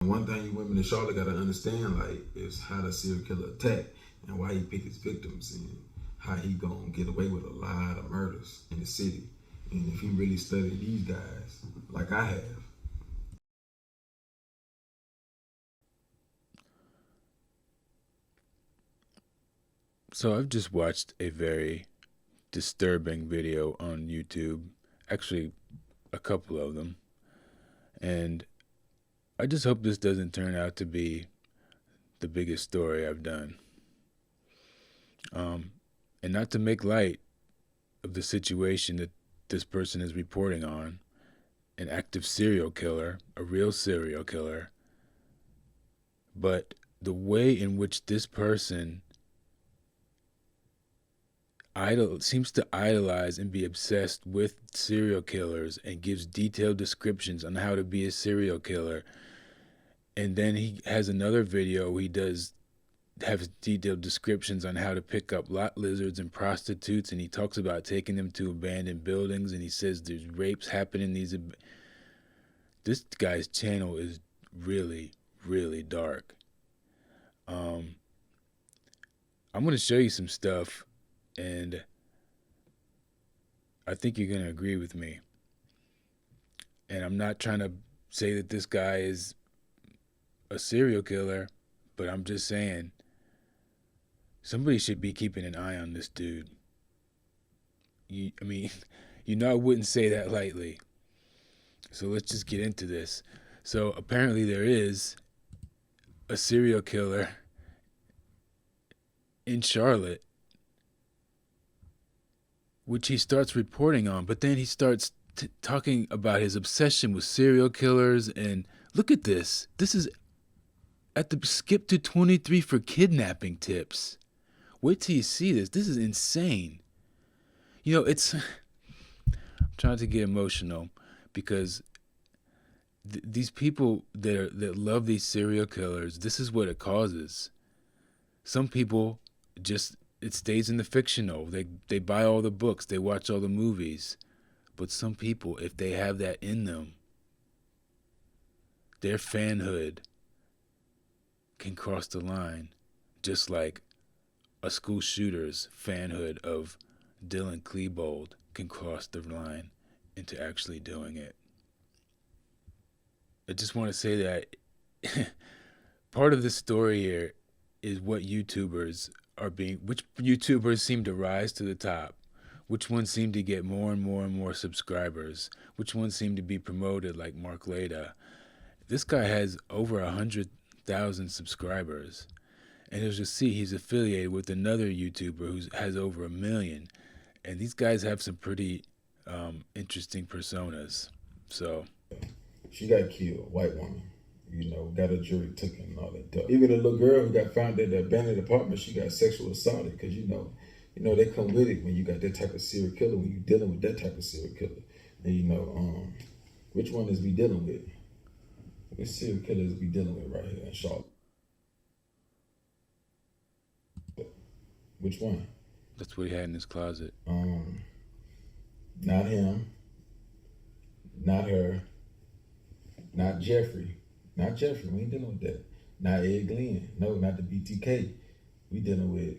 One thing you women in Charlotte gotta understand, like, is how the serial killer attack and why he pick his victims and how he gonna get away with a lot of murders in the city. And if you really study these guys, like I have, So I've just watched a very disturbing video on YouTube, actually a couple of them, and I just hope this doesn't turn out to be the biggest story I've done. Um, and not to make light of the situation that this person is reporting on, an active serial killer, a real serial killer, but the way in which this person seems to idolize and be obsessed with serial killers and gives detailed descriptions on how to be a serial killer. And then he has another video he does have detailed descriptions on how to pick up lot lizards and prostitutes, and he talks about taking them to abandoned buildings, and he says there's rapes happening in these. This guy's channel is really, really dark. Um, I'm gonna show you some stuff, and I think you're gonna agree with me. And I'm not trying to say that this guy is a serial killer, but I'm just saying somebody should be keeping an eye on this dude. I mean, I wouldn't say that lightly. So let's just get into this. So apparently there is a serial killer in Charlotte, which he starts reporting on, but then he starts talking about his obsession with serial killers. And look at this. This is at the skip to 23 for kidnapping tips. Wait till you see this. This is insane. It's I'm trying to get emotional because these people that love these serial killers, this is what it causes. Some people just it stays in the fictional. They buy all the books, they watch all the movies. But some people, if they have that in them, their fanhood can cross the line, just like a school shooter's fanhood of Dylan Klebold can cross the line into actually doing it. I just want to say that part of the story here is which YouTubers seem to rise to the top, which ones seem to get more and more and more subscribers, which ones seem to be promoted like Mark Leda. This guy has over 100,000 subscribers. And as you'll see, he's affiliated with another YouTuber who has over 1 million. And these guys have some pretty interesting personas. So, she got killed, white woman. Got a jury taken and all that stuff. Even the little girl who got found at the abandoned apartment, she got sexual assaulted because they come with it when you got that type of serial killer. When you dealing with that type of serial killer, and which one is we dealing with? Which serial killer is we dealing with right here in Charlotte? Which one? that's what he had in his closet. Not him, not her, not Jeffrey. Not Jeffrey. We ain't dealing with that. Not Ed Glenn. No, not the BTK. We dealing with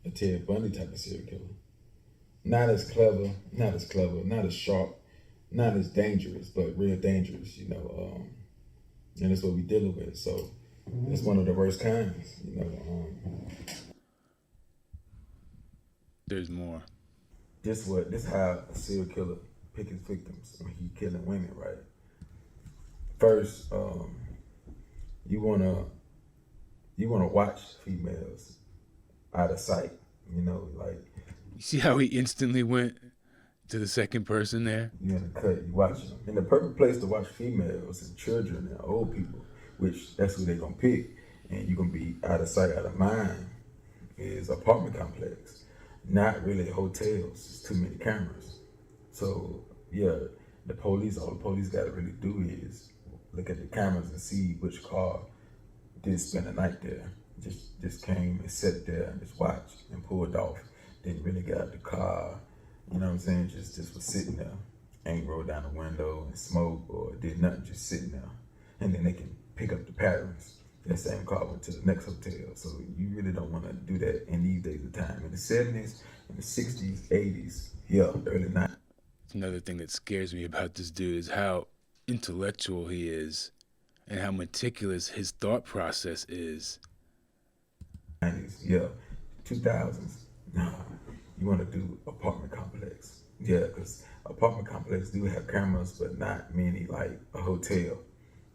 a Ted Bundy type of serial killer. Not as clever, not as sharp, not as dangerous, but real dangerous. And that's what we dealing with. So it's one of the worst kinds. There's more. This how a serial killer pick his victims when he killing women, right? First, you wanna watch females out of sight. Like You see how he instantly went to the second person there? you in the cut, you watching them. And the perfect place to watch females and children and old people, which that's who they gonna pick, and you gonna be out of sight, out of mind, is apartment complex. Not really hotels. It's too many cameras. So yeah, all the police gotta really do is look at the cameras and see which car did spend the night there. Just came and sat there and just watched and pulled off. Didn't really get out the car. You know what I'm saying? Just was sitting there. Ain't rolled down the window and smoked or did nothing, just sitting there. and then they can pick up the patterns. That same car went to the next hotel. So you really don't want to do that in these days of time. In the 70s, in the 60s, 80s, yeah, early 90s. Another thing that scares me about this dude is how intellectual he is and how meticulous his thought process is. 90s, yeah, 2000s. Nah, you want to do apartment complex. Yeah, because apartment complex do have cameras, but not many like a hotel.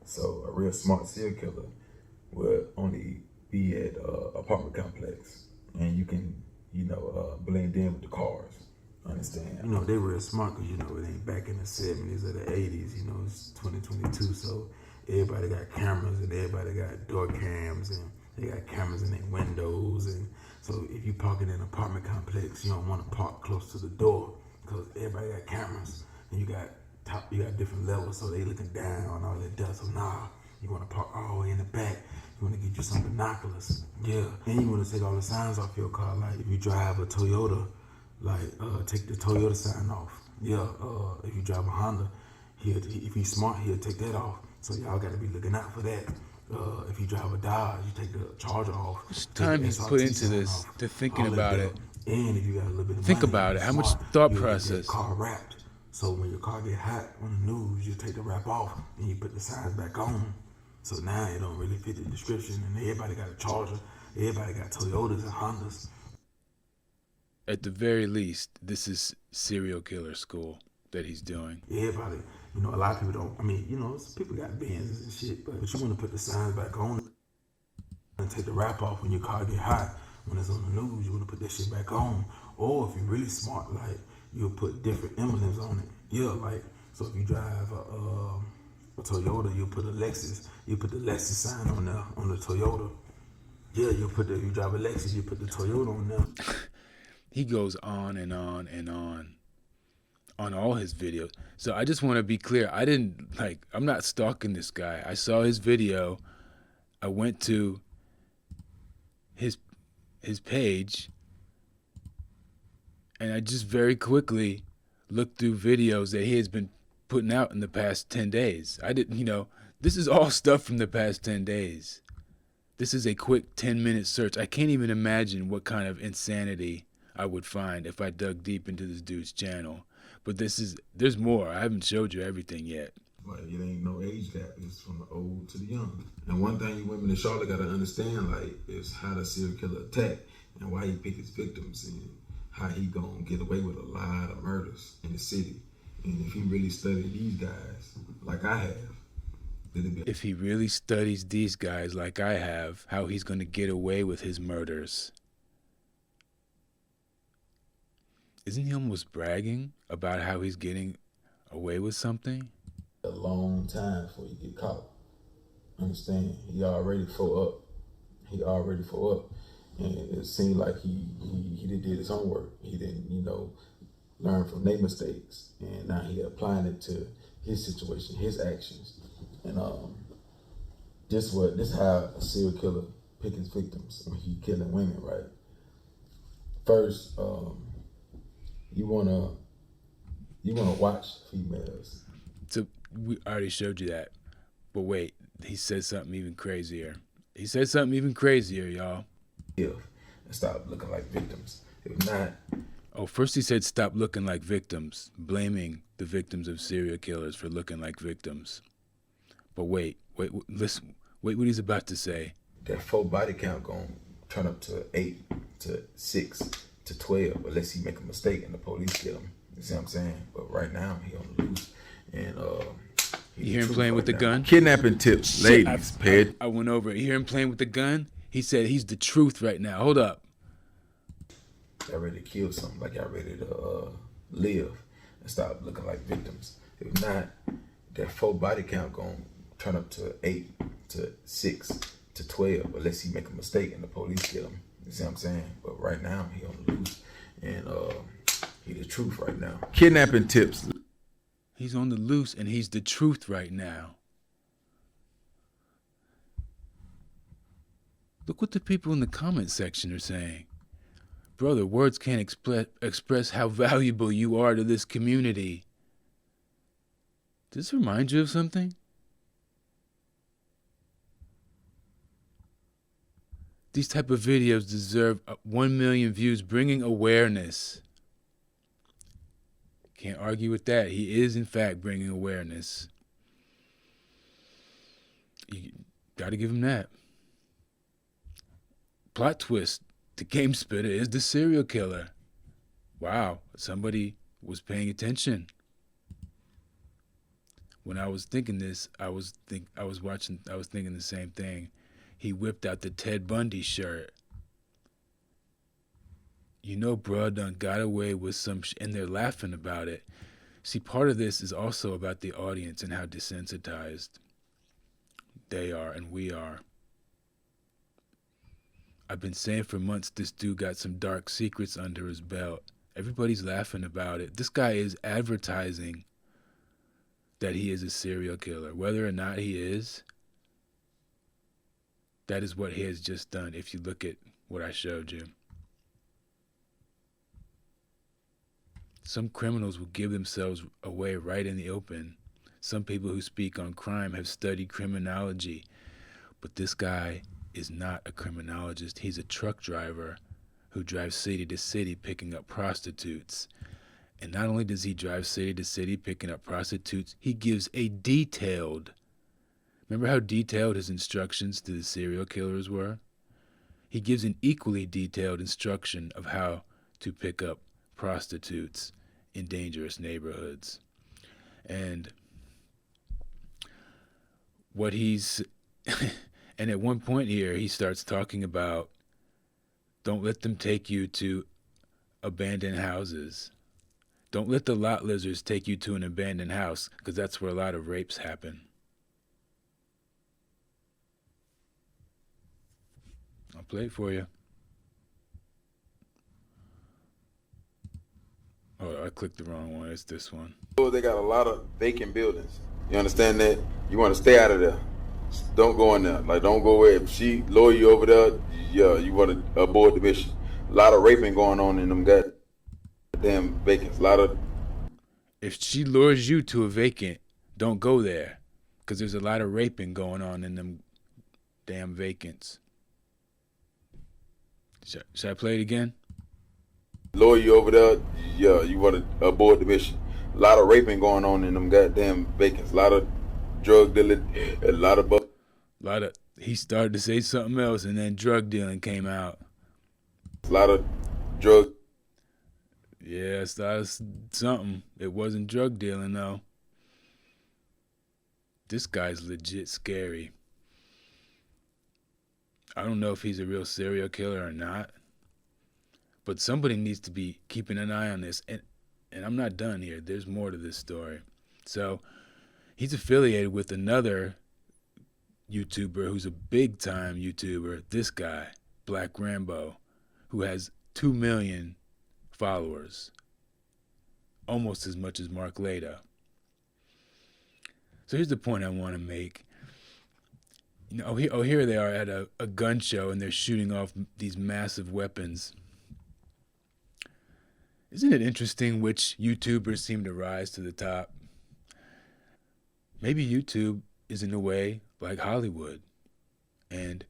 So a real smart serial killer would only be at apartment complex, and you can, blend in with the cars. Understand? You know, they were smart because, it ain't back in the 70s or the 80s, it's 2022. So everybody got cameras and everybody got door cams and they got cameras in their windows. And so if you park in an apartment complex, you don't want to park close to the door because everybody got cameras and you got different levels. So they looking down and all that dust. So nah, you want to park all the way in the back. You want to get you some binoculars. Yeah. And you want to take all the signs off your car. Like if you drive a Toyota, take the Toyota sign off. Yeah, if you drive a Honda, if he's smart, he'll take that off. So y'all got to be looking out for that. If you drive a Dodge, you take the Charger off. How much time he's put into this, to thinking about it. And if you got a little bit of Think money, about it. How much smart, thought you'll process. get that car wrapped. So when your car get hot on the news, you take the wrap off and you put the signs back on. So now it don't really fit the description. And everybody got a Charger. Everybody got Toyotas and Hondas. At the very least, this is serial killer school that he's doing. Everybody, a lot of people don't, people got Benzes and shit, but you want to put the signs back on and take the wrap off when your car get hot. When it's on the news, you want to put that shit back on. Or if you're really smart, you'll put different emblems on it. Yeah, so if you drive a Toyota, you'll put a Lexus. You put the Lexus sign on there, on the Toyota. Yeah, you drive a Lexus, you put the Toyota on there. He goes on and on and on all his videos. So I just want to be clear. I'm not stalking this guy. I saw his video. I went to his page and I just very quickly looked through videos that he has been putting out in the past 10 days. This is all stuff from the past 10 days. This is a quick 10-minute search. I can't even imagine what kind of insanity I would find if I dug deep into this dude's channel. But there's more. I haven't showed you everything yet. It ain't no age gap. It's from the old to the young. And one thing you women in Charlotte got to understand, is how the serial killer attack and why he pick his victims and how he gonna get away with a lot of murders in the city. And if he really studied these guys, like I have, if he really studies these guys like I have, how he's gonna get away with his murders. Isn't he almost bragging about how he's getting away with something? A long time before you get caught. Understand? He already full up. And it seemed like he did his homework. He didn't, learn from their mistakes. And now he applying it to his situation, his actions. And this how a serial killer pick his victims when he killing women, right? First, you wanna watch females. So we already showed you that. But wait, he said something even crazier. Y'all. And stop looking like victims. If not. Oh, first he said stop looking like victims, blaming the victims of serial killers for looking like victims. But wait, listen, wait what he's about to say. That full body count gonna turn up to 8 to 6 to 12 unless he make a mistake and the police get him. You see what I'm saying? But right now he on the loose. And you hear him playing with the gun? Kidnapping tips, ladies. I went over it. You hear him playing with the gun? He said he's the truth right now. Hold up. Y'all ready to kill something, like y'all ready to live and stop looking like victims. If not, that full body count gonna turn up to 8 to 6 to 12 unless he make a mistake and the police get him. You see what I'm saying? But right now he on the loose and he the truth right now. Kidnapping tips. He's on the loose and he's the truth right now. Look what the people in the comment section are saying. Brother, words can't express how valuable you are to this community. Does this remind you of something? These type of videos deserve 1 million views, bringing awareness. Can't argue with that. He is, in fact, bringing awareness. You got to give him that. Plot twist. The game spitter is the serial killer. Wow, somebody was paying attention. When I was thinking this, I was thinking the same thing. He whipped out the Ted Bundy shirt. You know, bruh done got away with some and they're laughing about it. See, part of this is also about the audience and how desensitized they are and we are. I've been saying for months this dude got some dark secrets under his belt. Everybody's laughing about it. This guy is advertising that he is a serial killer. Whether or not he is, that is what he has just done if you look at what I showed you. Some criminals will give themselves away right in the open. Some people who speak on crime have studied criminology, but this guy is not a criminologist. He's a truck driver who drives city to city picking up prostitutes. And not only does he drive city to city picking up prostitutes, he gives a detailed, remember how detailed his instructions to the serial killers were? He gives an equally detailed instruction of how to pick up prostitutes in dangerous neighborhoods. And what he's, and at one point here, he starts talking about, don't let them take you to abandoned houses. Don't let the lot lizards take you to an abandoned house, because that's where a lot of rapes happen. I'll play it for you. Oh, I clicked the wrong one. It's this one. They got a lot of vacant buildings. You understand that? You want to stay out of there. Don't go in there. Like, don't go away. If she lure you over there, yeah, you want to abort the mission. A lot of raping going on in them goddamn vacants. A lot of. If she lures you to a vacant, don't go there, because there's a lot of raping going on in them damn vacants. Should I play it again? Lure you over there, yeah, you want to abort the mission. A lot of raping going on in them goddamn vacants. A lot of drug dealing, a lot of. He started to say something else, and then drug dealing came out. A lot of drug. Yeah, it started something. It wasn't drug dealing, though. This guy's legit scary. I don't know if he's a real serial killer or not, but somebody needs to be keeping an eye on this. And I'm not done here. There's more to this story. So he's affiliated with another YouTuber who's a big-time YouTuber, this guy, Black Rambo, who has 2 million followers, almost as much as Mark Leda. So here's the point I want to make. You know, here they are at a gun show, and they're shooting off these massive weapons. Isn't it interesting which YouTubers seem to rise to the top? Maybe YouTube is in a way like Hollywood, and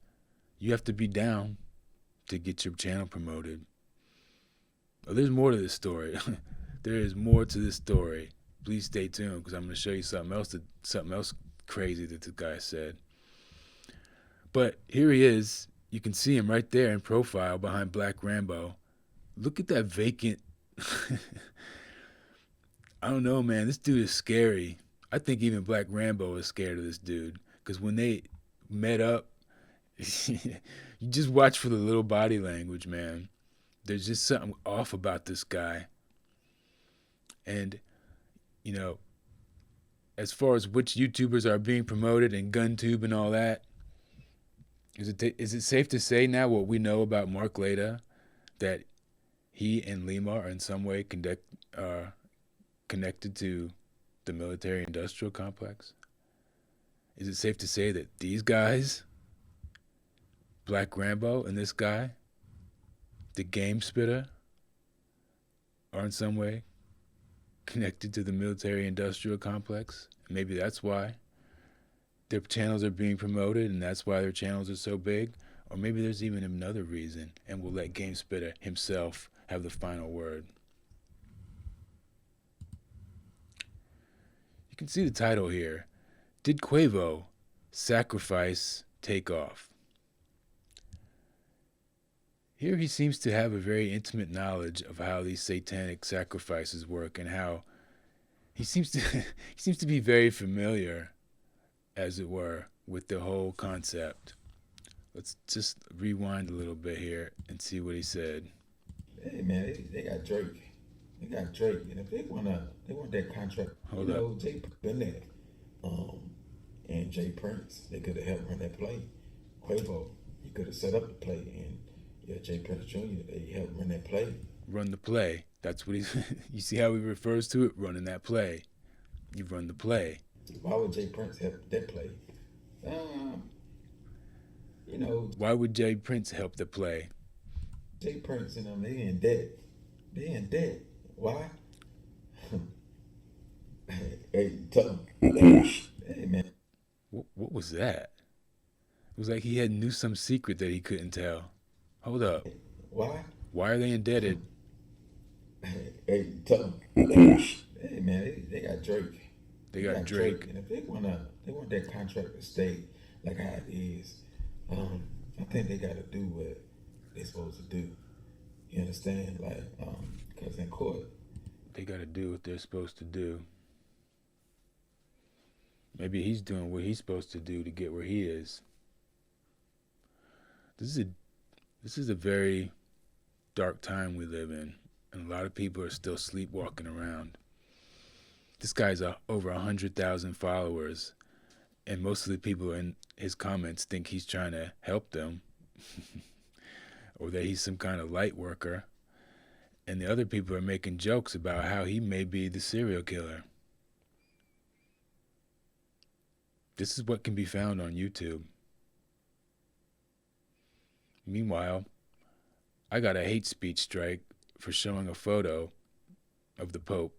you have to be down to get your channel promoted. Oh, there's more to this story. There is more to this story. Please stay tuned, because I'm going to show you something else crazy that the guy said. But here he is. You can see him right there in profile behind Black Rambo. Look at that vacant. I don't know, man. This dude is scary. I think even Black Rambo is scared of this dude, because when they met up, you just watch for the little body language, man. There's just something off about this guy. And, you know, as far as which YouTubers are being promoted and GunTube and all that, is it safe to say now what we know about Mark Leda, that he and Lima are in some way connected to the military-industrial complex? Is it safe to say that these guys, Black Rambo and this guy, the game spitter, are in some way connected to the military-industrial complex? Maybe that's why their channels are being promoted, and that's why their channels are so big? Or maybe there's even another reason, and we'll let Game Spitter himself have the final word. You can see the title here. Did Quavo sacrifice take off? Here he seems to have a very intimate knowledge of how these satanic sacrifices work, and how he seems to he seems to be very familiar, as it were, with the whole concept. Let's just rewind a little bit here and see what he said. Hey man, they got Drake. They got Drake, and if they want that contract, Hold up. Jay been there, and Jay Prince, they could have helped run that play. Quavo, he could have set up the play, and Jay Prince Jr. They helped run that play. Run the play. That's what he's. You see how he refers to it? Running that play. You run the play. Why would Jay Prince help that play? Why would Jay Prince help the play? Jay Prince and them, they in debt. They in debt. Why? Hey, tell them. Hey, man. What was that? It was like he had knew some secret that he couldn't tell. Hold up. Why? Why are they indebted? Hey, tell them. Hey, man, they got Drake. They got Drake. And if they want that contract to stay like how it is, I think they got to do what they're supposed to do. You understand? Like, because in court, they got to do what they're supposed to do. Maybe he's doing what he's supposed to do to get where he is. This is a very dark time we live in, and a lot of people are still sleepwalking around. This guy's over 100,000 followers, and most of the people in his comments think he's trying to help them or that he's some kind of light worker, and the other people are making jokes about how he may be the serial killer. This is what can be found on YouTube. Meanwhile, I got a hate speech strike for showing a photo of the Pope.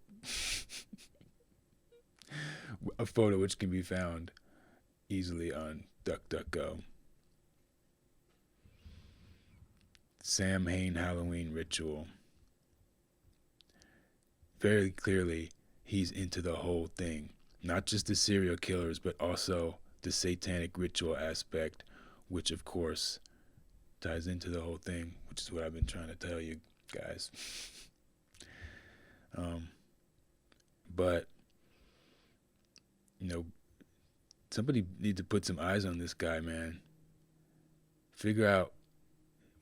A photo which can be found easily on DuckDuckGo. Sam Hain Halloween ritual. Very clearly, he's into the whole thing. Not just the serial killers, but also the satanic ritual aspect, which of course ties into the whole thing, which is what I've been trying to tell you guys. But somebody needs to put some eyes on this guy, man. Figure out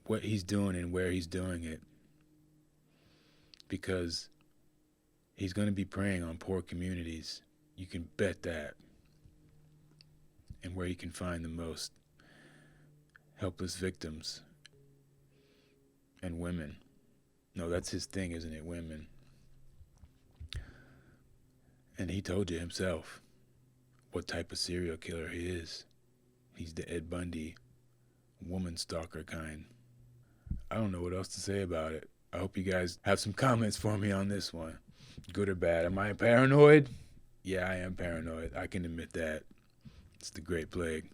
what he's doing and where he's doing it, because he's going to be preying on poor communities. You can bet that. And where he can find the most helpless victims and women. No, that's his thing, isn't it? Women. And he told you himself what type of serial killer he is. He's the Ed Bundy, woman stalker kind. I don't know what else to say about it. I hope you guys have some comments for me on this one. Good or bad. Am I paranoid? Yeah, I am paranoid. I can admit that. It's the Great Plague.